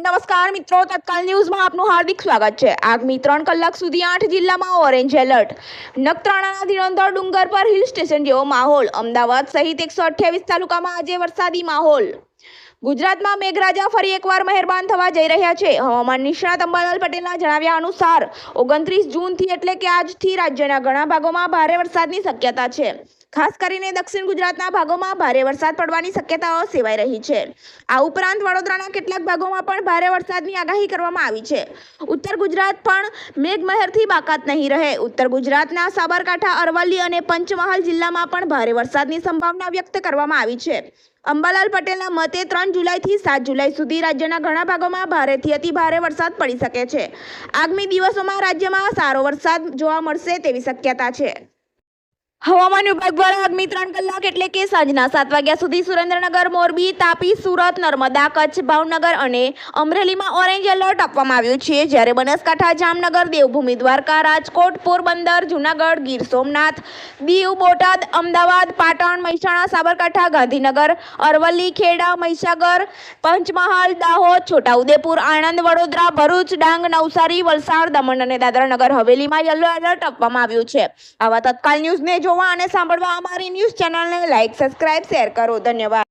નમસ્કાર મિત્રો, તત્કાલ ન્યૂઝમાં આપનું હાર્દિક સ્વાગત છે। આગામી 3 કલાક સુધી 8 જિલ્લામાં ઓરેન્જ એલર્ટ। નખત્રાણાના ધીરંધર ડુંગર પર હિલ સ્ટેશન જેવો માહોલ। અમદાવાદ સહિત 128 તાલુકામાં આજે વરસાદી માહોલ। ગુજરાતમાં મેઘરાજા ફરી એકવાર મહેરબાન થવા જઈ રહ્યા છે। હવામાન નિષ્ણાત અંબાલાલ પટેલના જણાવ્યા અનુસાર 29 જૂનથી એટલે કે આજથી રાજ્યના ઘણા ભાગોમાં ભારે વરસાદની શક્યતા છે। ખાસ કરીને દક્ષિણ ગુજરાતના ભાગોમાં ભારે વરસાદ પડવાની શક્યતાઓ સેવાઈ રહી છે। આ ઉપરાંત વડોદરાના કેટલાક ભાગોમાં પણ ભારે વરસાદની આગાહી કરવામાં આવી છે। ઉત્તર ગુજરાત પણ મેઘમહેરથી બાકાત નહીં રહે। ઉત્તર ગુજરાતના સાબરકાંઠા, અરવલ્લી અને પંચમહાલ જિલ્લામાં પણ ભારે વરસાદની સંભાવના વ્યક્ત કરવામાં આવી છે। અંબાલાલ પટેલના મતે 3 જુલાઈથી 7 જુલાઈ સુધી રાજ્યના ઘણા ભાગોમાં ભારેથી અતિ ભારે વરસાદ પડી શકે છે। આગામી દિવસોમાં રાજ્યમાં સારો વરસાદ જોવા મળશે તેવી શક્યતા છે। હવામાન વિભાગ દ્વારા આગામી 3 કલાક એટલે કે સાંજના 7 વાગ્યા સુધી સુરેન્દ્રનગર, મોરબી, તાપી, સુરત, નર્મદા, કચ્છ, ભાવનગર અને અમરેલીમાં ઓરેન્જ એલર્ટ આપવામાં આવ્યું છે। જ્યારે બનાસકાંઠા, જામનગર, દેવભૂમિ દ્વારકા, રાજકોટ, પોરબંદર, જૂનાગઢ, ગીર સોમનાથ, દીવ, બોટાદ, અમદાવાદ, પાટણ, મહેસાણા, સાબરકાંઠા, ગાંધીનગર, અરવલ્લી, ખેડા, મહીસાગર, પંચમહાલ, દાહોદ, છોટાઉદેપુર, આણંદ, વડોદરા, ભરૂચ, ડાંગ, નવસારી, વલસાડ, દમણ અને દાદરા નગર હવેલીમાં યલો એલર્ટ આપવામાં આવ્યું છે। આવા તત્કાલ ન્યૂઝને જોવા અને સાંભળવા અમારી ન્યૂઝ ચેનલને લાઇક, સબસ્ક્રાઇબ, શેર કરો। ધન્યવાદ।